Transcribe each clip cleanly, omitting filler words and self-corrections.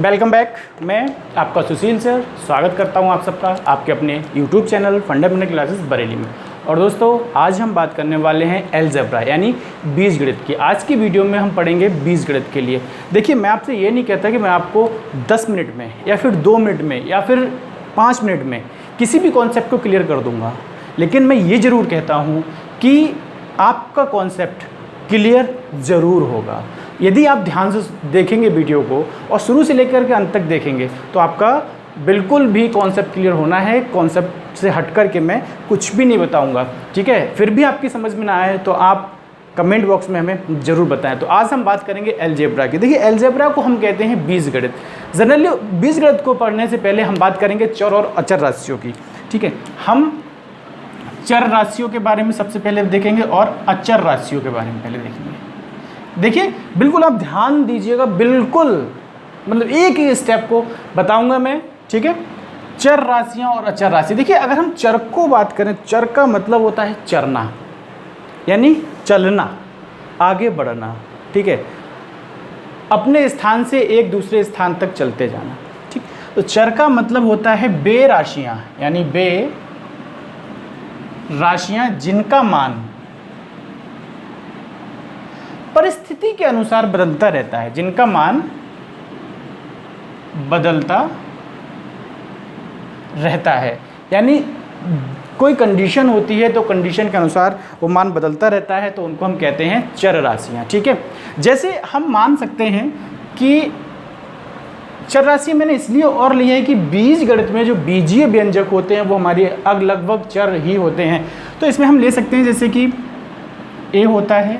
Welcome back. मैं आपका सुशील sir स्वागत करता हूं आप सबका आपके अपने YouTube channel fundamental classes Bareilly में। और दोस्तों आज हम बात करने वाले हैं अलजेब्रा यानी बीजगणित की। आज की वीडियो में हम पढ़ेंगे बीजगणित के लिए। देखिए, मैं आपसे ये नहीं कहता कि मैं आपको 10 मिनट में या फिर 2 मिनट में या फिर 5 मिनट में किसी भी कॉन्सेप्ट को क्लियर कर दूँगा, लेकिन मैं ये ज़रूर कहता हूँ कि आपका कॉन्सेप्ट क्लियर ज़रूर होगा। यदि आप ध्यान से देखेंगे वीडियो को और शुरू से लेकर के अंत तक देखेंगे तो आपका बिल्कुल भी कॉन्सेप्ट क्लियर होना है। कॉन्सेप्ट से हट कर के मैं कुछ भी नहीं बताऊंगा, ठीक है। फिर भी आपकी समझ में ना आए तो आप कमेंट बॉक्स में हमें ज़रूर बताएं। तो आज हम बात करेंगे अलजेब्रा की। देखिए, अलजेब्रा को हम कहते हैं बीजगणित। जनरली बीजगणित को पढ़ने से पहले हम बात करेंगे चर और अचर राशियों की, ठीक है। हम चर राशियों के बारे में सबसे पहले देखेंगे और अचर राशियों के बारे में पहले देखेंगे। देखिए, बिल्कुल आप ध्यान दीजिएगा, बिल्कुल मतलब एक ही स्टेप को बताऊंगा मैं, ठीक है। चर राशियां और अचर राशि। देखिए, अगर हम चर को बात करें, चर का मतलब होता है चरना यानी चलना, आगे बढ़ना, ठीक है, अपने स्थान से एक दूसरे स्थान तक चलते जाना, ठीक। तो चर का मतलब होता है बे राशियां यानी बे राशियां जिनका मान परिस्थिति के अनुसार बदलता रहता है, जिनका मान बदलता रहता है। यानी कोई कंडीशन होती है तो कंडीशन के अनुसार वो मान बदलता रहता है, तो उनको हम कहते हैं चर राशियां, ठीक है। जैसे हम मान सकते हैं कि चर राशि मैंने इसलिए और ली है कि बीजगणित में जो बीजीय व्यंजक होते हैं वो हमारी लगभग चर ही होते हैं। तो इसमें हम ले सकते हैं जैसे कि ए होता है,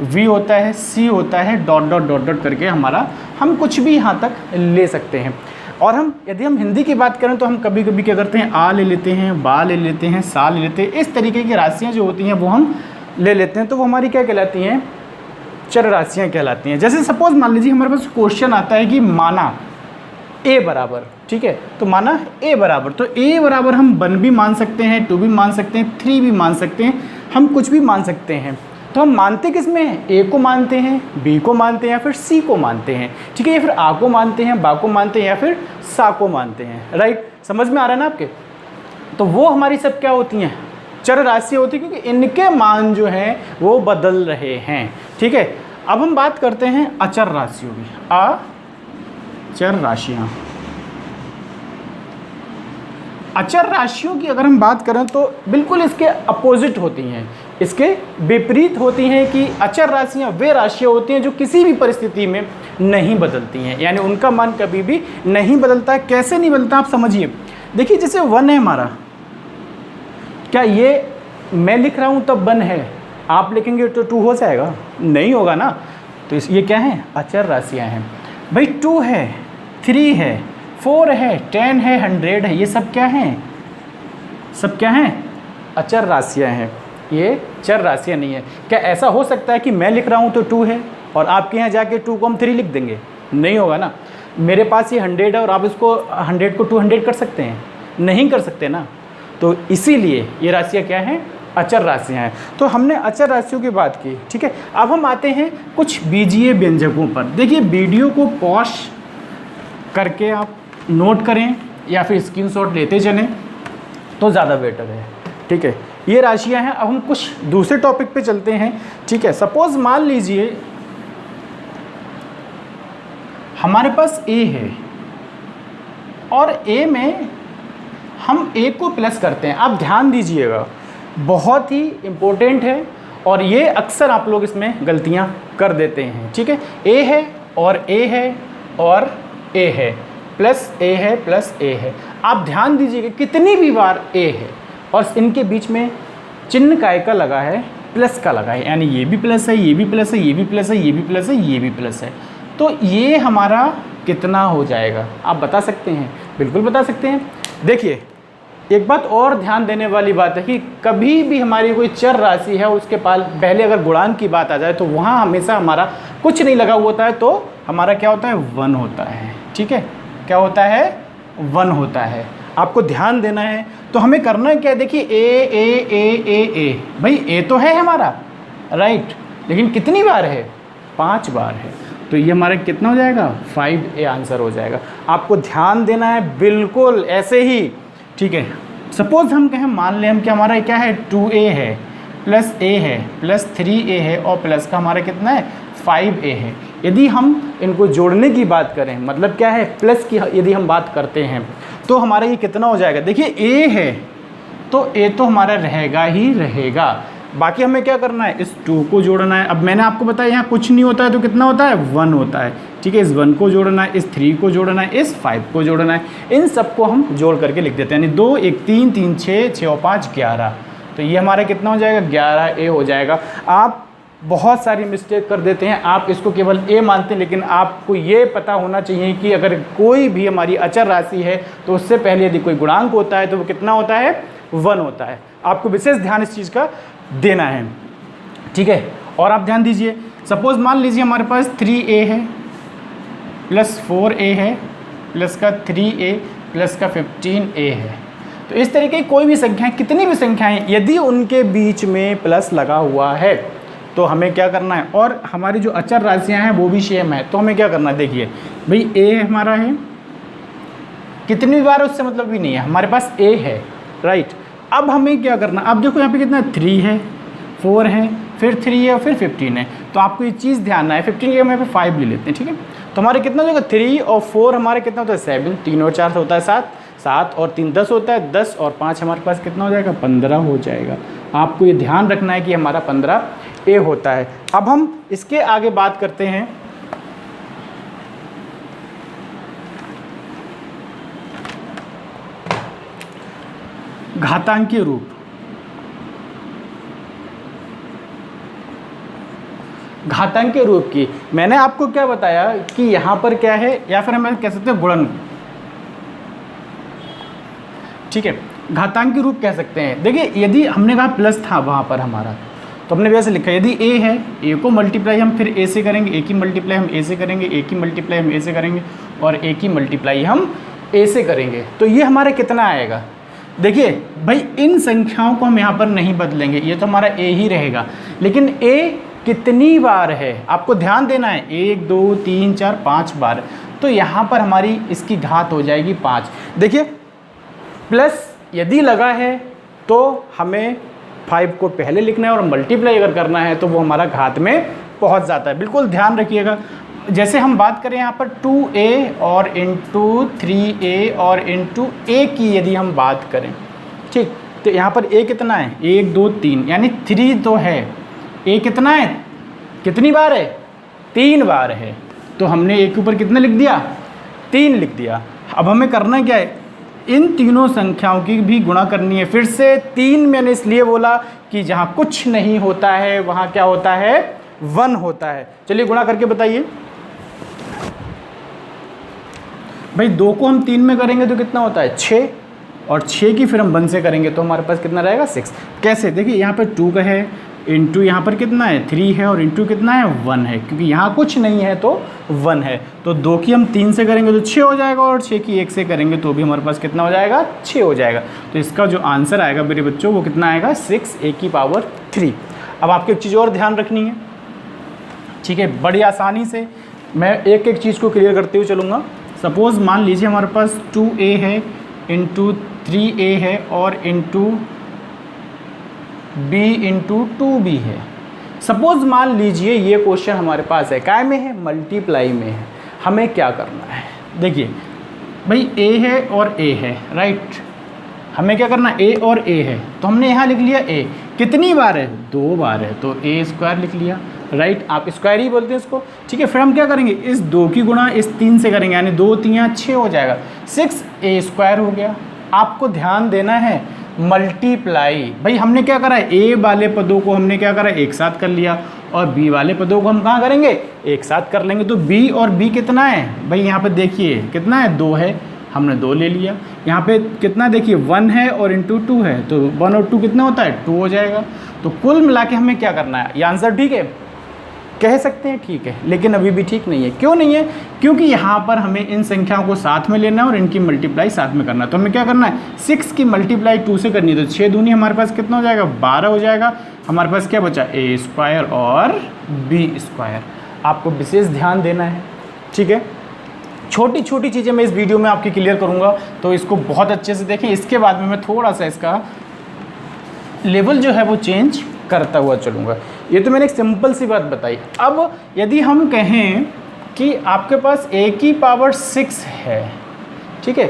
वी होता है, सी होता है, डॉट डॉट डॉट डॉट करके हमारा हम कुछ भी यहाँ तक ले सकते हैं। और हम यदि हम हिंदी की बात करें तो हम कभी कभी क्या करते हैं, आ ले लेते हैं, बा ले लेते हैं, सा ले लेते हैं। इस तरीके की राशियाँ जो होती हैं वो हम ले लेते हैं, तो वो हमारी क्या कहलाती हैं, चर राशियाँ कहलाती हैं। जैसे सपोज मान लीजिए हमारे पास क्वेश्चन आता है कि माना ए बराबर, ठीक है, तो माना ए बराबर, तो ए बराबर हम 1 भी मान सकते हैं, 2 भी मान सकते हैं, 3 भी मान सकते हैं, हम कुछ भी मान सकते हैं। तो हम मानते किस में हैं, ए को मानते हैं, बी को मानते हैं या फिर सी को मानते हैं, ठीक है, या फिर आ को मानते हैं, बा को मानते हैं या फिर सा को मानते हैं, राइट। समझ में आ रहा है ना आपके। तो वो हमारी सब क्या होती हैं, चर राशियाँ होती हैं, क्योंकि इनके मान जो हैं वो बदल रहे हैं, ठीक है। अब हम बात करते हैं अचर राशियों की। अचर राशियाँ, अचर राशियों की अगर हम बात करें तो बिल्कुल इसके अपोजिट होती हैं, इसके विपरीत होती हैं कि अचर राशियाँ वे राशियाँ होती हैं जो किसी भी परिस्थिति में नहीं बदलती हैं, यानी उनका मान कभी भी नहीं बदलता है। कैसे नहीं बदलता आप समझिए। देखिए, जैसे 1 है हमारा, क्या ये मैं लिख रहा हूँ तब 1 है, आप लिखेंगे तो 2 हो जाएगा? नहीं होगा ना। तो ये क्या है, अचर राशियाँ हैं भाई। 2 है, 3 है, 4 है, 10 है, 100 है, ये सब क्या हैं, सब क्या हैं, अचर राशियाँ हैं। ये चर राशियाँ नहीं है। क्या ऐसा हो सकता है कि मैं लिख रहा हूँ तो 2 है और आपके यहाँ जाके 2 को हम 3 लिख देंगे? नहीं होगा ना। मेरे पास ये 100 है और आप इसको 100 को 200 कर सकते हैं? नहीं कर सकते ना। तो इसीलिए ये राशियाँ क्या हैं, अचर राशियाँ हैं। तो हमने अचर राशियों की बात की, ठीक है। अब हम आते हैं कुछ बीजीय व्यंजकों पर। देखिए, वीडियो को पॉज करके आप नोट करें या फिर स्क्रीनशॉट लेते चलें तो ज़्यादा बेटर है, ठीक है। ये राशियां हैं। अब हम कुछ दूसरे टॉपिक पे चलते हैं, ठीक है। सपोज मान लीजिए हमारे पास ए है और ए में हम ए को प्लस करते हैं। आप ध्यान दीजिएगा, बहुत ही इम्पोर्टेंट है और ये अक्सर आप लोग इसमें गलतियां कर देते हैं, ठीक है। ए है और ए है और ए है, प्लस ए है, प्लस ए है। आप ध्यान दीजिएगा कितनी भी बार ए है और इनके बीच में चिन्ह काय का लगा है, प्लस का लगा है, यानी ये भी प्लस है, ये भी प्लस है, ये भी प्लस है, ये भी प्लस है, ये भी प्लस है। तो ये हमारा कितना हो जाएगा, आप बता सकते हैं? बिल्कुल बता सकते हैं। देखिए, एक बात और ध्यान देने वाली बात है कि कभी भी हमारी कोई चर राशि है उसके पहले अगर गुणांक की बात आ जाए तो वहाँ हमेशा हमारा कुछ नहीं लगा हुआ होता है, तो हमारा क्या होता है, 1 होता है, ठीक है। क्या होता है, 1 होता है। आपको ध्यान देना है। तो हमें करना है क्या, देखिए ए भाई, ए तो है हमारा, राइट, लेकिन कितनी बार है, 5 बार है। तो ये हमारा कितना हो जाएगा 5A आंसर हो जाएगा। आपको ध्यान देना है बिल्कुल ऐसे ही, ठीक है। सपोज हम कहें, मान लें हम कि हमारा क्या है 2A है प्लस A है प्लस 3A है और प्लस का हमारा कितना है 5A है। यदि हम इनको जोड़ने की बात करें, मतलब क्या है प्लस की यदि हम बात करते हैं तो हमारा ये कितना हो जाएगा, देखिए A है तो A तो हमारा रहेगा ही रहेगा, बाकी हमें क्या करना है इस 2 को जोड़ना है। अब मैंने आपको बताया यहाँ कुछ नहीं होता है तो कितना होता है 1 होता है, ठीक है। इस 1 को जोड़ना है, इस 3 को जोड़ना है, इस 5 को जोड़ना है, इन सबको हम जोड़ करके लिख देते हैं, यानी 2 1 3 3 6 6 और 5 11। तो ये हमारा कितना हो जाएगा 11A हो जाएगा। आप बहुत सारी मिस्टेक कर देते हैं, आप इसको केवल A मानते हैं, लेकिन आपको ये पता होना चाहिए कि अगर कोई भी हमारी अचर राशि है तो उससे पहले यदि कोई गुणांक होता है तो वो कितना होता है 1 होता है। आपको विशेष ध्यान इस चीज़ का देना है, ठीक है। और आप ध्यान दीजिए, सपोज मान लीजिए हमारे पास 3A है प्लस 4A है प्लस का 3A प्लस का 15A है। तो इस तरीके की कोई भी संख्याएं, कितनी भी संख्याएं, यदि उनके बीच में प्लस लगा हुआ है तो हमें क्या करना है, और हमारी जो अचर राशियां हैं वो भी सेम है, तो हमें क्या करना है, देखिए भाई A हमारा है, कितनी बार उससे मतलब भी नहीं है, हमारे पास A है, राइट। अब हमें क्या करना, अब देखो यहाँ पे कितना 3 है 4 है फिर 3 है और फिर 15 है। तो आपको ये चीज़ ध्यान है, 15 के हम यहाँ पे 5 ले लेते हैं, ठीक है। तो हमारे कितना हो जाएगा 3 और 4 हमारे कितना होता है 7, 3 और 4 होता है 7, 7 और 3 10 होता है 10 और 5 हमारे पास कितना हो जाएगा 15 हो जाएगा। आपको ये ध्यान रखना है कि हमारा 15A होता है। अब हम इसके आगे बात करते हैं घातांकीय रूप। घातांकीय रूप की मैंने आपको क्या बताया कि यहाँ पर क्या है, या फिर हम कह सकते हैं गुणन, ठीक है, घातांकीय रूप कह सकते हैं। देखिए यदि हमने कहा प्लस था वहाँ पर हमारा, तो हमने वैसे लिखा यदि A है, A को मल्टीप्लाई हम फिर A से करेंगे, A की मल्टीप्लाई हम A से करेंगे, A की मल्टीप्लाई हम A से करेंगे और A की मल्टीप्लाई हम A से करेंगे, तो ये हमारा कितना आएगा। देखिए भाई इन संख्याओं को हम यहाँ पर नहीं बदलेंगे, ये तो हमारा A ही रहेगा, लेकिन A कितनी बार है आपको ध्यान देना है, 1 2 3 4 5 बार, तो यहाँ पर हमारी इसकी घात हो जाएगी 5। देखिए प्लस यदि लगा है तो हमें 5 को पहले लिखना है और मल्टीप्लाई अगर करना है तो वो हमारा घात में पहुँच जाता है, बिल्कुल ध्यान रखिएगा। जैसे हम बात करें यहाँ पर 2A और इंटू 3A और इंटू A की यदि हम बात करें, ठीक, तो यहाँ पर A कितना है 1 2 3 यानी 3 तो है, A कितना है, कितनी बार है 3 बार है, तो हमने A के ऊपर कितना लिख दिया 3 लिख दिया। अब हमें करना क्या है, इन तीनों संख्याओं की भी गुणा करनी है। फिर से 3 मैंने इसलिए बोला कि जहाँ कुछ नहीं होता है वहाँ क्या होता है 1 होता है। चलिए गुणा करके बताइए भाई, 2 को हम 3 में करेंगे तो कितना होता है 6, और 6 की फिर हम 1 से करेंगे तो हमारे पास कितना रहेगा 6। कैसे, देखिए यहाँ पर 2 का है, इंटू यहाँ पर कितना है 3 है और इंटू कितना है 1 है, क्योंकि यहाँ कुछ नहीं है तो 1 है। तो 2 की हम 3 से करेंगे तो 6 हो जाएगा और 6 की 1 से करेंगे तो भी हमारे पास कितना हो जाएगा 6 हो जाएगा। तो इसका जो आंसर आएगा मेरे बच्चों वो कितना आएगा 6A की पावर 3। अब आपको एक चीज़ और ध्यान रखनी है, ठीक है, बड़ी आसानी से मैं एक एक चीज़ को क्लियर करते हुए चलूँगा। सपोज़ मान लीजिए हमारे पास 2A है इंटू 3A है और इंटू B इंटू 2B है। सपोज़ मान लीजिए ये क्वेश्चन हमारे पास है, काय में है, मल्टीप्लाई में है। हमें क्या करना है, देखिए भाई A है और A है, राइट, हमें क्या करना है A और A है, तो हमने यहाँ लिख लिया A, कितनी बार है 2 बार है तो A स्क्वायर लिख लिया, राइट, आप स्क्वायर ही बोलते हैं इसको, ठीक है। फिर हम क्या करेंगे, इस 2 की गुणा इस 3 से करेंगे, यानी 2 3 6 हो जाएगा, 6A स्क्वायर हो गया। आपको ध्यान देना है मल्टीप्लाई, भाई हमने क्या करा है A वाले पदों को हमने क्या करा एक साथ कर लिया और B वाले पदों को हम कहाँ करेंगे एक साथ कर लेंगे। तो B और B कितना है भाई, यहाँ पे देखिए कितना है 2 है, हमने 2 ले लिया। यहाँ पे कितना देखिए 1 है और इंटू 2 है, तो 1 और 2 कितना होता है 2 हो जाएगा। तो कुल मिला के हमें क्या करना है, ये आंसर ठीक है कह सकते हैं, ठीक है, लेकिन अभी भी ठीक नहीं है। क्यों नहीं है, क्योंकि यहाँ पर हमें इन संख्याओं को साथ में लेना है और इनकी मल्टीप्लाई साथ में करना है। तो हमें क्या करना है 6 की मल्टीप्लाई 2 से करनी है, तो 6 दूनी हमारे पास कितना हो जाएगा 12 हो जाएगा। हमारे पास क्या बचा A स्क्वायर और B स्क्वायर। आपको विशेष ध्यान देना है, ठीक है। छोटी छोटी चीज़ें मैं इस वीडियो में आपकी क्लियर करूँगा, तो इसको बहुत अच्छे से देखें। इसके बाद में मैं थोड़ा सा इसका लेवल जो है वो चेंज करता हुआ चलूँगा। ये तो मैंने एक सिंपल सी बात बताई। अब यदि हम कहें कि आपके पास a की पावर 6 है, ठीक है,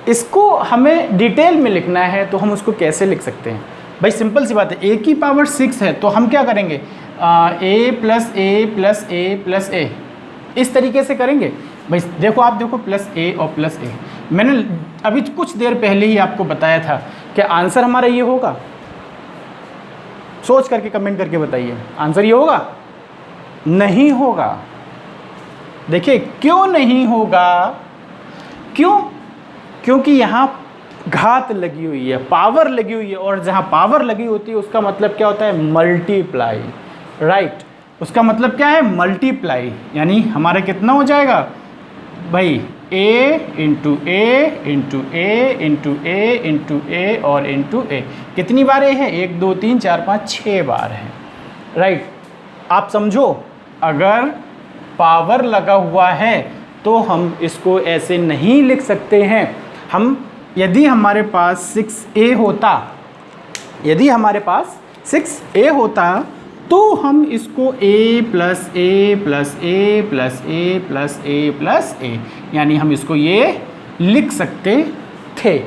इसको हमें डिटेल में लिखना है तो हम उसको कैसे लिख सकते हैं? भाई सिंपल सी बात है, a की पावर 6 है तो हम क्या करेंगे, a plus A plus A plus A, इस तरीके से करेंगे। भाई देखो, आप देखो प्लस ए और प्लस ए, मैंने अभी कुछ देर पहले ही आपको बताया था कि आंसर हमारा ये होगा। सोच करके कमेंट करके बताइए, आंसर ये होगा? नहीं होगा। देखिए क्यों नहीं होगा? क्यों? क्योंकि यहाँ घात लगी हुई है, पावर लगी हुई है, और जहाँ पावर लगी होती है उसका मतलब क्या होता है? Multiply, right. उसका मतलब क्या है? मल्टीप्लाई। यानी हमारा कितना हो जाएगा भाई? a into A into A into A into A और इंटू ए। कितनी बार ए है? 1 2 3 4 5 6 बार है, राइट। आप समझो, अगर पावर लगा हुआ है तो हम इसको ऐसे नहीं लिख सकते हैं। हम यदि हमारे पास 6a होता, यदि हमारे पास 6a होता तो हम इसको a plus A plus A plus A plus A plus A, यानी हम इसको ये लिख सकते थे।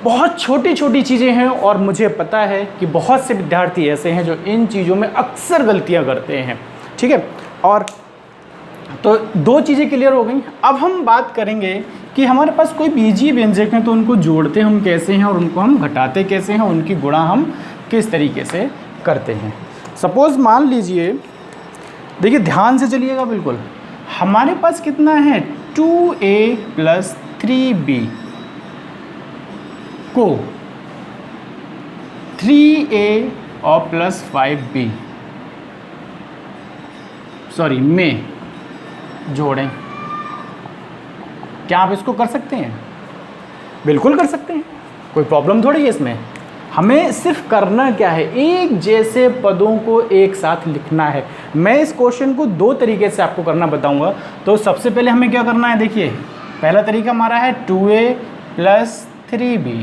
बहुत छोटी छोटी चीज़ें हैं और मुझे पता है कि बहुत से विद्यार्थी ऐसे हैं जो इन चीज़ों में अक्सर गलतियां करते हैं, ठीक है। और तो दो चीज़ें क्लियर हो गई। अब हम बात करेंगे कि हमारे पास कोई बीजीय व्यंजक हैं तो उनको जोड़ते हम कैसे हैं और उनको हम घटाते कैसे हैं, उनकी गुणा हम किस तरीके से करते हैं। सपोज़ मान लीजिए, देखिए ध्यान से चलिएगा बिल्कुल, हमारे पास कितना है? 2a प्लस 3b को 3a और प्लस 5b में जोड़ें। क्या आप इसको कर सकते हैं? बिल्कुल कर सकते हैं, कोई प्रॉब्लम थोड़ी है इसमें। हमें सिर्फ करना क्या है? एक जैसे पदों को एक साथ लिखना है। मैं इस क्वेश्चन को दो तरीके से आपको करना बताऊंगा। तो सबसे पहले हमें क्या करना है? देखिए पहला तरीका हमारा है 2a प्लस 3b।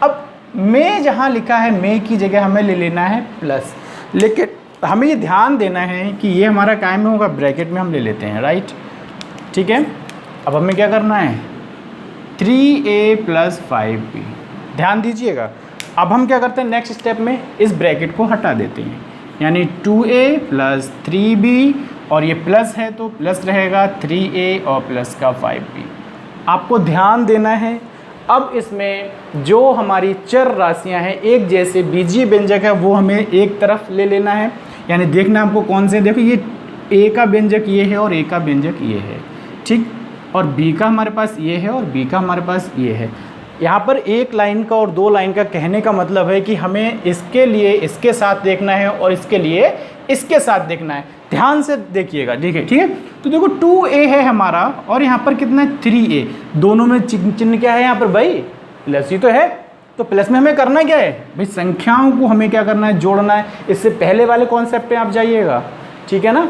अब में जहाँ लिखा है में की जगह हमें ले लेना है प्लस, लेकिन हमें ये ध्यान देना है कि ये हमारा कायम में होगा, ब्रैकेट में हम ले लेते हैं, राइट, ठीक है। अब हमें क्या करना है? 3a प्लस 5b, ध्यान दीजिएगा। अब हम क्या करते हैं? नेक्स्ट स्टेप में इस ब्रैकेट को हटा देते हैं, यानी 2a प्लस 3b, और ये प्लस है तो प्लस रहेगा 3a और प्लस का 5b। आपको ध्यान देना है। अब इसमें जो हमारी चर राशियां हैं, एक जैसे बीजीय व्यंजक है, वो हमें एक तरफ ले लेना है। यानी देखना आपको कौन से, देखो ये a का व्यंजक ये है और a का व्यंजक ये है, ठीक, और b का हमारे पास ये है और b का हमारे पास ये है। यहाँ पर एक लाइन का और दो लाइन का कहने का मतलब है कि हमें इसके लिए इसके साथ देखना है और इसके लिए इसके साथ देखना है। ध्यान से देखिएगा, देखिए, ठीक है। तो देखो 2a है हमारा और यहाँ पर कितना है? 3a। दोनों में चिन्ह क्या है यहाँ पर भाई? प्लस ही तो है। तो प्लस में हमें करना क्या है भाई? संख्याओं को हमें क्या करना है? जोड़ना है। इससे पहले वाले कॉन्सेप्ट पे आप जाइएगा, ठीक है ना।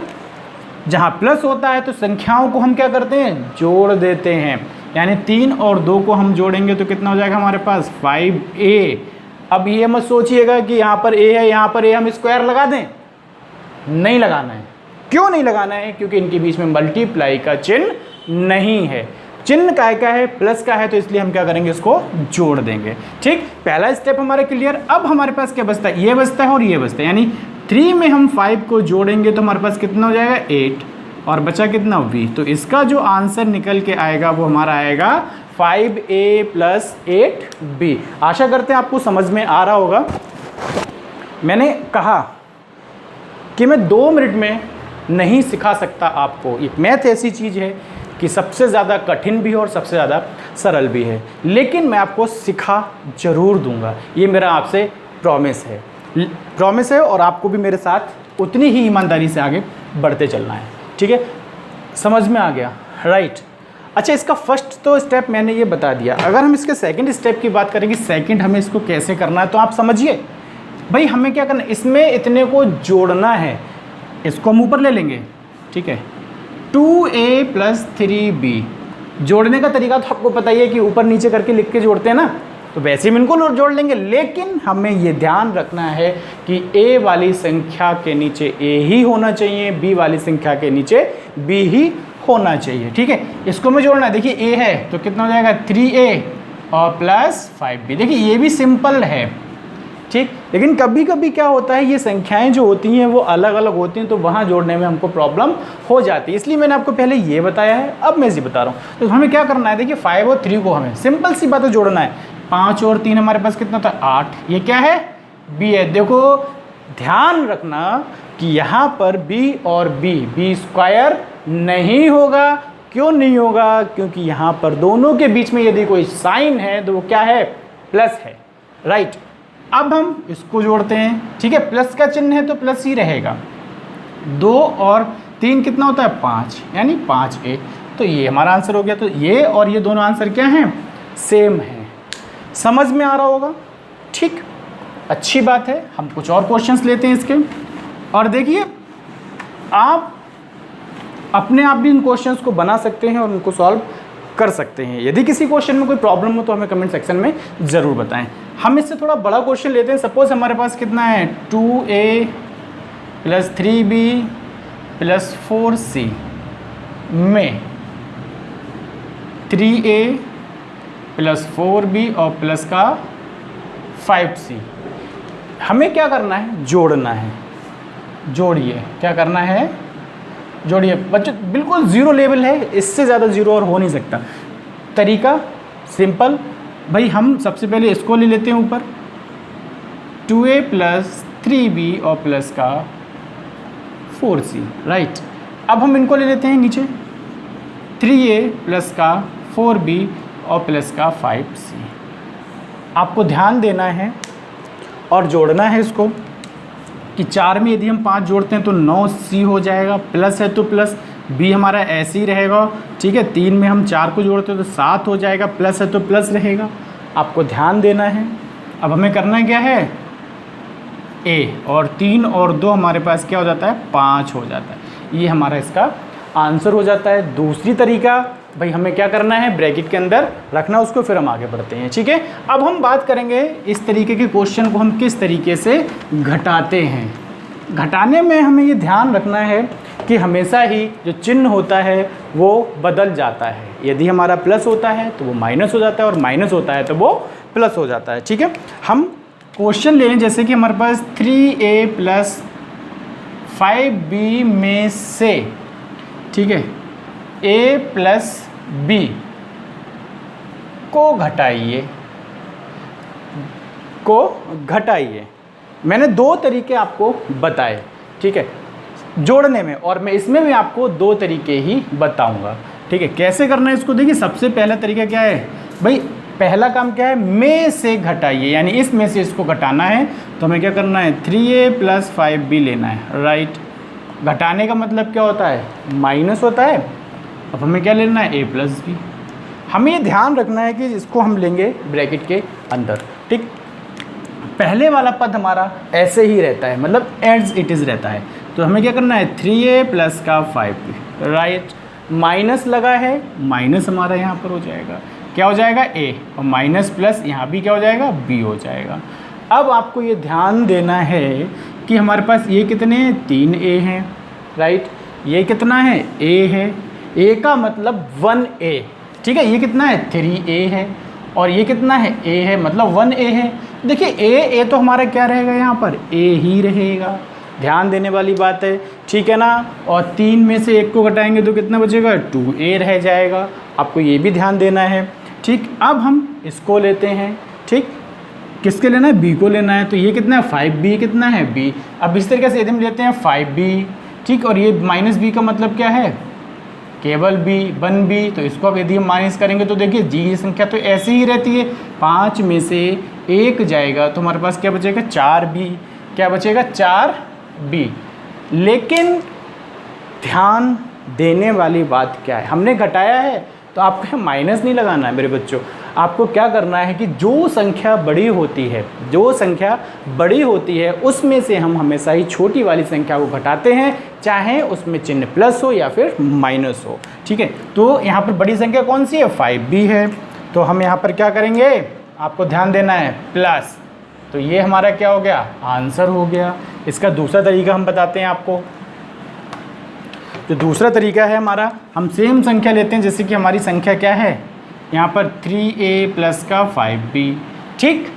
जहाँ प्लस होता है तो संख्याओं को हम क्या करते हैं? जोड़ देते हैं। यानी 3 और 2 को हम जोड़ेंगे तो कितना हो जाएगा हमारे पास? 5a। अब ये मत सोचिएगा कि यहाँ पर a है, यहाँ पर a हम स्क्वायर लगा दें, नहीं लगाना है। क्यों नहीं लगाना है? क्योंकि इनके बीच में मल्टीप्लाई का चिन्ह नहीं है। चिन्ह काय का है? प्लस का है, तो इसलिए हम क्या करेंगे? इसको जोड़ देंगे, ठीक। पहला स्टेप हमारा क्लियर। अब हमारे पास क्या बचता है? ये बचता है और ये बचता है। यानी 3 में हम 5 को जोड़ेंगे तो हमारे पास कितना हो जाएगा? 8, और बचा कितना? v। तो इसका जो आंसर निकल के आएगा वो हमारा आएगा 5a प्लस 8b। आशा करते हैं आपको समझ में आ रहा होगा। मैंने कहा कि मैं 2 मिनट में नहीं सिखा सकता आपको। एक मैथ ऐसी चीज़ है कि सबसे ज़्यादा कठिन भी है और सबसे ज़्यादा सरल भी है, लेकिन मैं आपको सिखा ज़रूर दूंगा। ये मेरा आपसे प्रॉमिस है और आपको भी मेरे साथ उतनी ही ईमानदारी से आगे बढ़ते चलना है, ठीक है। समझ में आ गया, राइट। अच्छा, इसका फर्स्ट तो स्टेप मैंने ये बता दिया। अगर हम इसके सेकंड स्टेप की बात करें कि सेकंड हमें इसको कैसे करना है, तो आप समझिए भाई हमें क्या करना है? इसमें इतने को जोड़ना है। इसको हम ऊपर ले लेंगे, ठीक है। 2a प्लस 3b, जोड़ने का तरीका तो आपको पता ही है कि ऊपर नीचे करके लिख के जोड़ते हैं ना, तो वैसे ही इनको जोड़ लेंगे, लेकिन हमें ये ध्यान रखना है कि a वाली संख्या के नीचे a ही होना चाहिए, b वाली संख्या के नीचे b ही होना चाहिए, ठीक है। इसको मैं जोड़ना है, देखिए a है तो कितना हो जाएगा 3a और प्लस 5b। देखिए ये भी सिंपल है, ठीक। लेकिन कभी कभी क्या होता है, ये संख्याएं जो होती हैं वो अलग अलग होती हैं, तो वहाँ जोड़ने में हमको प्रॉब्लम हो जाती है, इसलिए मैंने आपको पहले ये बताया है, अब मैं इसे बता रहा हूँ। तो हमें क्या करना है, देखिए 5 और 3 को हमें सिंपल सी बात है जोड़ना है। 5 और 3 हमारे पास कितना था 8, ये क्या है b है। देखो ध्यान रखना कि यहाँ पर b और b स्क्वायर नहीं होगा। क्यों नहीं होगा, क्योंकि यहाँ पर दोनों के बीच में यदि कोई साइन है तो वो क्या है, प्लस है, राइट। अब हम इसको जोड़ते हैं, ठीक है, प्लस का चिन्ह है तो प्लस ही रहेगा। 2 और 3 कितना होता है 5, यानी 5a, तो ये हमारा आंसर हो गया। तो ये और ये दोनों आंसर क्या हैं, सेम हैं। समझ में आ रहा होगा, ठीक, अच्छी बात है। हम कुछ और क्वेश्चंस लेते हैं इसके, और देखिए आप अपने आप भी इन क्वेश्चंस को बना सकते हैं और उनको सॉल्व कर सकते हैं। यदि किसी क्वेश्चन में कोई प्रॉब्लम हो तो हमें कमेंट सेक्शन में ज़रूर बताएं। हम इससे थोड़ा बड़ा क्वेश्चन लेते हैं। सपोज हमारे पास कितना है 2a plus 3b plus 4c में 3a प्लस 4b और प्लस का 5c, हमें क्या करना है, जोड़ना है। जोड़िए, क्या करना है, जोड़िए बच्चों, बिल्कुल ज़ीरो लेवल है, इससे ज़्यादा ज़ीरो और हो नहीं सकता। तरीका सिंपल भाई, हम सबसे पहले इसको ले लेते हैं ऊपर 2a प्लस 3b और प्लस का 4c, राइट। अब हम इनको ले लेते हैं नीचे 3a प्लस का 4b और प्लस का 5c। आपको ध्यान देना है और जोड़ना है इसको कि 4 में यदि हम 5 जोड़ते हैं तो 9c हो जाएगा, प्लस है तो प्लस, b हमारा ऐसे ही रहेगा, ठीक है। 3 में हम 4 को जोड़ते हैं तो 7 हो जाएगा, प्लस है तो प्लस रहेगा। आपको ध्यान देना है। अब हमें करना क्या है, a और 3 और 2 हमारे पास क्या हो जाता है, 5 हो जाता है। ये हमारा इसका आंसर हो जाता है। दूसरी तरीका भाई, हमें क्या करना है, ब्रैकेट के अंदर रखना उसको, फिर हम आगे बढ़ते हैं, ठीक है। अब हम बात करेंगे इस तरीके के क्वेश्चन को हम किस तरीके से घटाते हैं। घटाने में हमें ये ध्यान रखना है कि हमेशा ही जो चिन्ह होता है वो बदल जाता है। यदि हमारा प्लस होता है तो वो माइनस हो जाता है, और माइनस होता है तो वो प्लस हो जाता है, ठीक है। हम क्वेश्चन ले लें, जैसे कि हमारे पास 3a प्लस 5b में से, ठीक है, a प्लस b को घटाइए। मैंने 2 तरीके आपको बताए, ठीक है, जोड़ने में, और मैं इसमें भी आपको 2 तरीके ही बताऊंगा, ठीक है। कैसे करना है इसको, देखिए सबसे पहला तरीका क्या है भाई, पहला काम क्या है, में से घटाइए, यानी इस में से इसको घटाना है। तो हमें क्या करना है, 3a प्लस 5b लेना है, राइट। घटाने का मतलब क्या होता है, माइनस होता है। अब हमें क्या लेना है, a प्लस b। हमें ये ध्यान रखना है कि इसको हम लेंगे ब्रैकेट के अंदर, ठीक। पहले वाला पद हमारा ऐसे ही रहता है, मतलब एज इट इज़ रहता है। तो हमें क्या करना है, 3a प्लस का 5b, राइट। माइनस लगा है, माइनस हमारा यहाँ पर हो जाएगा, क्या हो जाएगा, a, और माइनस प्लस यहाँ भी क्या हो जाएगा, b हो जाएगा। अब आपको ये ध्यान देना है कि हमारे पास ये कितने हैं, 3a हैं, राइट। ये कितना है, a है, a का मतलब 1a, ठीक है। ये कितना है, 3a है, और ये कितना है, a है, मतलब 1a है। देखिए a तो हमारा क्या रहेगा, यहाँ पर a ही रहेगा, ध्यान देने वाली बात है, ठीक है ना। और 3 में से 1 को घटाएंगे तो कितना बचेगा, 2a रह जाएगा। आपको ये भी ध्यान देना है, ठीक। अब हम इसको लेते हैं, ठीक, किसके लेना है, b को लेना है। तो ये कितना है, 5b, कितना है, b। अब इस तरीके से यदि हम लेते हैं 5b, ठीक, और ये माइनस b का मतलब क्या है, केवल b, 1b। तो इसको अब यदि हम माइनस करेंगे तो देखिए जी की संख्या तो ऐसी ही रहती है, 5 में से 1 जाएगा तो हमारे पास क्या बचेगा, 4b, क्या बचेगा, 4b। लेकिन ध्यान देने वाली बात क्या है, हमने घटाया है तो आपको माइनस नहीं लगाना है मेरे बच्चों, आपको क्या करना है कि जो संख्या बड़ी होती है उसमें से हम हमेशा ही छोटी वाली संख्या को घटाते हैं, चाहे उसमें चिन्ह प्लस हो या फिर माइनस हो। ठीक है, तो यहाँ पर बड़ी संख्या कौन सी है, 5b है। तो हम यहाँ पर क्या करेंगे, आपको ध्यान देना है, प्लस, तो ये हमारा क्या हो गया, आंसर हो गया। इसका दूसरा तरीका हम बताते हैं आपको। जो दूसरा तरीका है हमारा, हम सेम संख्या लेते हैं, जैसे कि हमारी संख्या क्या है यहाँ पर 3a प्लस का 5b। ठीक,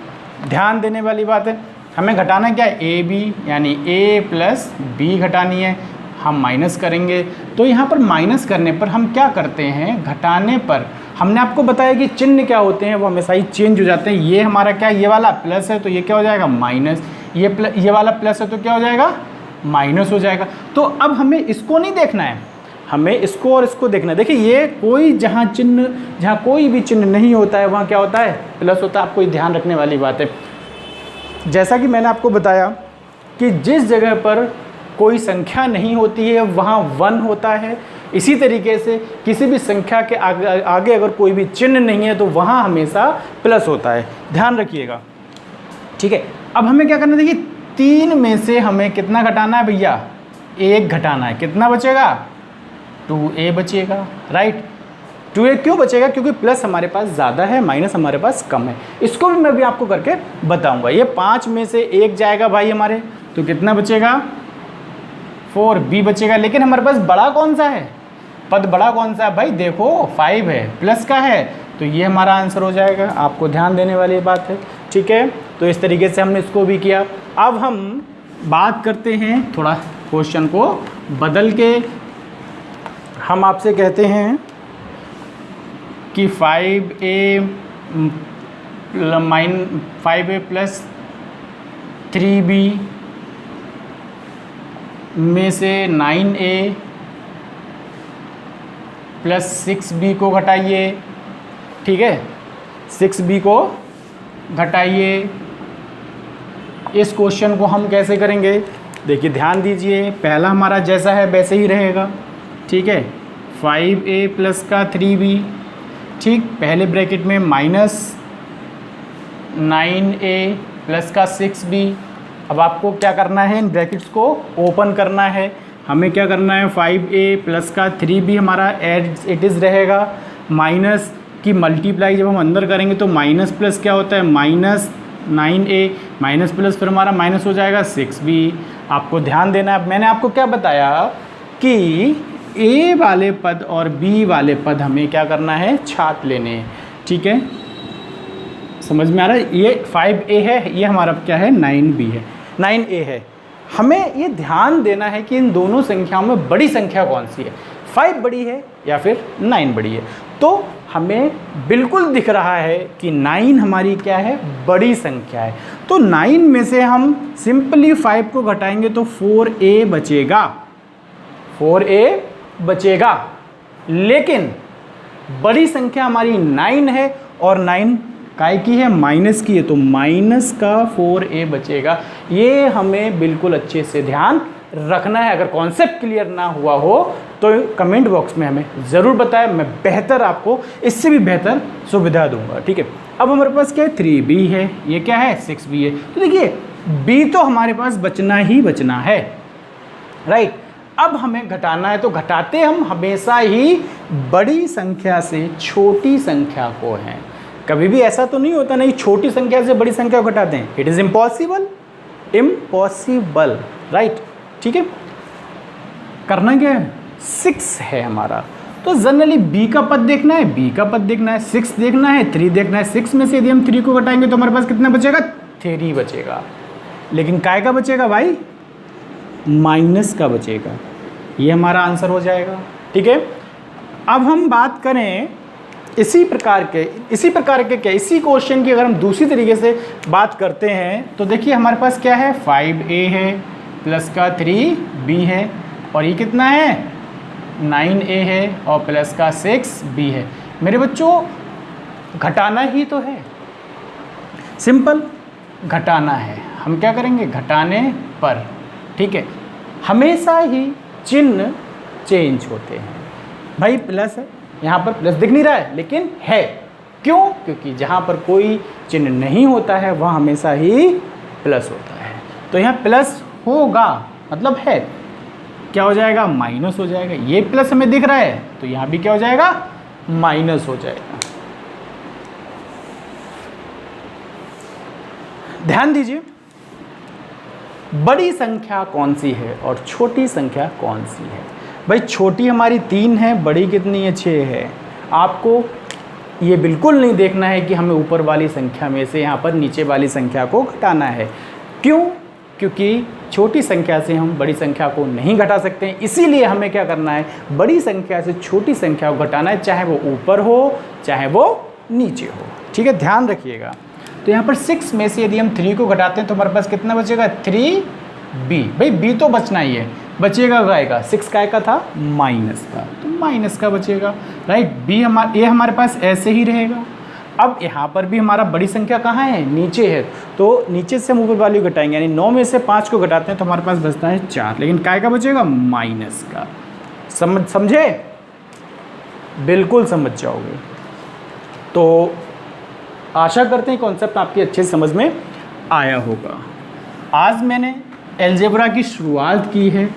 ध्यान देने वाली बात है, हमें घटाना क्या है, ab यानी a प्लस b घटानी है। हम माइनस करेंगे, तो यहाँ पर माइनस करने पर हम क्या करते हैं, घटाने पर हमने आपको बताया कि चिन्ह क्या होते हैं वो हमेशा ही चेंज हो जाते हैं। ये हमारा क्या, ये वाला प्लस है तो ये क्या हो जाएगा, माइनस। ये वाला प्लस है तो क्या हो जाएगा, माइनस हो जाएगा। तो अब हमें इसको नहीं देखना है, हमें इसको और इसको देखना है। देखिए ये कोई जहाँ कोई भी चिन्ह नहीं होता है वहाँ क्या होता है, प्लस होता है। आपको ये ध्यान रखने वाली बात है। जैसा कि मैंने आपको बताया कि जिस जगह पर कोई संख्या नहीं होती है वहाँ 1 होता है, इसी तरीके से किसी भी संख्या के आगे अगर कोई भी चिन्ह नहीं है तो वहाँ हमेशा प्लस होता है, ध्यान रखिएगा। ठीक है, अब हमें क्या करना है, देखिए 3 में से हमें कितना घटाना है भैया, 1 घटाना है। कितना बचेगा, 2a बचेगा, राइट। 2a क्यों बचेगा, क्योंकि प्लस हमारे पास ज़्यादा है, माइनस हमारे पास कम है। इसको भी मैं भी आपको करके बताऊंगा। ये 5 में से 1 जाएगा भाई हमारे, तो कितना बचेगा, 4b बचेगा। लेकिन हमारे पास बड़ा कौन सा है, पद बड़ा कौन सा है भाई, देखो 5 है, प्लस का है, तो ये हमारा आंसर हो जाएगा। आपको ध्यान देने वाली बात है। ठीक है, तो इस तरीके से हमने इसको भी किया। अब हम बात करते हैं, थोड़ा क्वेश्चन को बदल के हम आपसे कहते हैं कि 5a प्लस 3b में से 9a प्लस 6b को घटाइए। ठीक है, 6b को घटाइए। इस क्वेश्चन को हम कैसे करेंगे, देखिए ध्यान दीजिए, पहला हमारा जैसा है वैसे ही रहेगा। ठीक है, 5a प्लस का 3b, ठीक, पहले ब्रैकेट में माइनस 9a प्लस का 6b। अब आपको क्या करना है, इन ब्रैकेट्स को ओपन करना है। हमें क्या करना है, 5a प्लस का 3b हमारा एज इट इज़ रहेगा, माइनस की मल्टीप्लाई जब हम अंदर करेंगे तो माइनस प्लस क्या होता है, माइनस 9a, माइनस प्लस फिर हमारा माइनस हो जाएगा 6b। आपको ध्यान देना है, मैंने आपको क्या बताया कि a वाले पद और b वाले पद हमें क्या करना है, छाट लेने हैं। ठीक है, समझ में आ रहा है। ये 5a है, ये हमारा क्या है, 9b है, 9a है। हमें ये ध्यान देना है कि इन दोनों संख्याओं में बड़ी संख्या कौन सी है, 5 बड़ी है या फिर 9 बड़ी है। तो हमें बिल्कुल दिख रहा है कि 9 हमारी क्या है, बड़ी संख्या है। तो 9 में से हम सिंपली 5 को घटाएंगे तो 4a बचेगा, 4a बचेगा। लेकिन बड़ी संख्या हमारी 9 है और 9 काय की है, माइनस की है, तो माइनस का 4a बचेगा। ये हमें बिल्कुल अच्छे से ध्यान रखना है। अगर कॉन्सेप्ट क्लियर ना हुआ हो तो कमेंट बॉक्स में हमें ज़रूर बताएं, मैं बेहतर आपको इससे भी बेहतर सुविधा दूंगा। ठीक है, अब हमारे पास क्या है, 3b है, ये क्या है, 6b है। तो देखिए b तो हमारे पास बचना ही बचना है, राइट। अब हमें घटाना है, तो घटाते हम हमेशा ही बड़ी संख्या से छोटी संख्या को हैं। कभी भी ऐसा तो नहीं होता नहीं छोटी संख्या से बड़ी संख्या को घटाते हैं, it is impossible, impossible, right. ठीक है, करना क्या है, 6 है हमारा, तो जनरली b का पद देखना है, b का पद देखना है, 6 देखना है, 3 देखना है। 6 में से यदि हम 3 को घटाएंगे तो हमारे पास कितना बचेगा, 3 बचेगा। लेकिन काय का बचेगा भाई, माइनस का बचेगा। ये हमारा आंसर हो जाएगा। ठीक है, अब हम बात करें इसी प्रकार के क्या, इसी क्वेश्चन की अगर हम दूसरी तरीके से बात करते हैं तो देखिए हमारे पास क्या है, 5a है प्लस का 3b है, और ये कितना है, 9a है और प्लस का 6b है। मेरे बच्चों घटाना ही तो है, सिंपल घटाना है। हम क्या करेंगे, घटाने पर, ठीक है, हमेशा ही चिन्ह चेंज होते हैं। भाई प्लस है, यहाँ पर प्लस दिख नहीं रहा है लेकिन है, क्यों? क्योंकि जहाँ पर कोई चिन्ह नहीं होता है वहाँ हमेशा ही प्लस होता है। तो यहाँ प्लस होगा मतलब है, क्या हो जाएगा? माइनस हो जाएगा। ये प्लस हमें दिख रहा है तो यहाँ भी क्या हो जाएगा? माइनस हो जाएगा। ध्यान दीजिए, बड़ी संख्या कौन सी है और छोटी संख्या कौन सी है? भाई छोटी हमारी 3 है, बड़ी कितनी है? 6 है। आपको ये बिल्कुल नहीं देखना है कि हमें ऊपर वाली संख्या में से यहाँ पर नीचे वाली संख्या को घटाना है। क्यों? क्योंकि छोटी संख्या से हम बड़ी संख्या को नहीं घटा सकते हैं, इसीलिए हमें क्या करना है? बड़ी संख्या से छोटी संख्या को घटाना है, चाहे वो ऊपर हो चाहे वो नीचे हो। ठीक है, ध्यान रखिएगा। तो यहाँ पर 6 में से यदि हम 3 को घटाते हैं तो हमारे पास कितना बचेगा? 3b। भाई b तो बचना ही है, बचेगा काय का? 6 काय का था? माइनस का, तो माइनस का बचेगा, राइट। b ये हमारे पास ऐसे ही रहेगा। अब यहाँ पर भी हमारा बड़ी संख्या कहाँ है? नीचे है, तो नीचे से हम ऊपर वाली घटाएंगे, यानी 9 में से 5 को घटाते हैं तो हमारे पास बचता है 4, लेकिन काय का बचेगा? माइनस का। समझे? बिल्कुल समझ जाओगे। तो आशा करते हैं कॉन्सेप्ट आपकी अच्छे समझ में आया होगा। आज मैंने अलजेब्रा की शुरुआत की है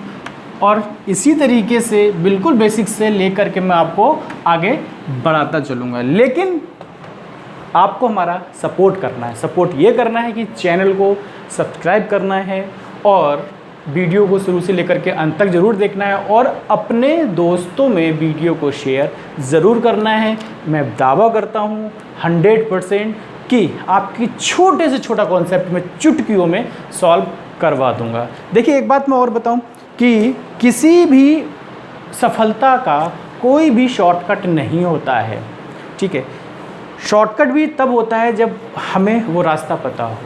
और इसी तरीके से बिल्कुल बेसिक से लेकर के मैं आपको आगे बढ़ाता चलूँगा, लेकिन आपको हमारा सपोर्ट करना है। सपोर्ट ये करना है कि चैनल को सब्सक्राइब करना है और वीडियो को शुरू से लेकर के अंत तक ज़रूर देखना है और अपने दोस्तों में वीडियो को शेयर ज़रूर करना है। मैं दावा करता हूँ 100% कि आपकी छोटे से छोटा कॉन्सेप्ट में चुटकियों में सॉल्व करवा दूँगा। देखिए एक बात मैं और बताऊँ कि किसी भी सफलता का कोई भी शॉर्टकट नहीं होता है, ठीक है। शॉर्टकट भी तब होता है जब हमें वो रास्ता पता हो।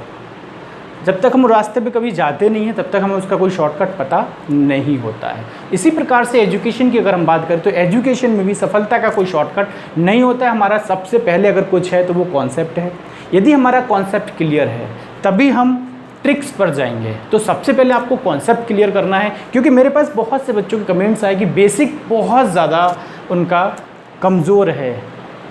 जब तक हम रास्ते पे कभी जाते नहीं हैं तब तक हमें उसका कोई शॉर्टकट पता नहीं होता है। इसी प्रकार से एजुकेशन की अगर हम बात करें तो एजुकेशन में भी सफलता का कोई शॉर्टकट नहीं होता है। हमारा सबसे पहले अगर कुछ है तो वो कॉन्सेप्ट है। यदि हमारा कॉन्सेप्ट क्लियर है तभी हम ट्रिक्स पर जाएंगे। तो सबसे पहले आपको कॉन्सेप्ट क्लियर करना है, क्योंकि मेरे पास बहुत से बच्चों के कमेंट्स आए कि बेसिक बहुत ज़्यादा उनका कमज़ोर है।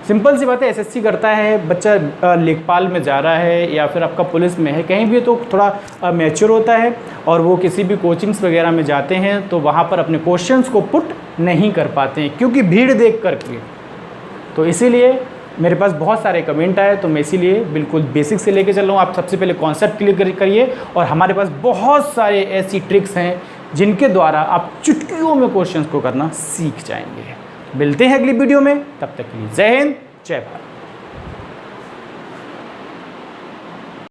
सिंपल सी बात है, एसएससी करता है बच्चा, लेखपाल में जा रहा है या फिर आपका पुलिस में है, कहीं भी तो थोड़ा मैच्योर होता है और वो किसी भी कोचिंग्स वगैरह में जाते हैं तो वहाँ पर अपने क्वेश्चंस को पुट नहीं कर पाते हैं क्योंकि भीड़ देख करके। तो इसीलिए मेरे पास बहुत सारे कमेंट आए, तो मैं इसीलिए बिल्कुल बेसिक से लेके चल रहा हूँ। आप सबसे पहले कॉन्सेप्ट क्लियर करिए और हमारे पास बहुत सारे ऐसी ट्रिक्स हैं जिनके द्वारा आप चुटकियों में क्वेश्चंस को करना सीख जाएंगे। मिलते हैं अगली वीडियो में, तब तक के लिए जय हिंद, जय भारत।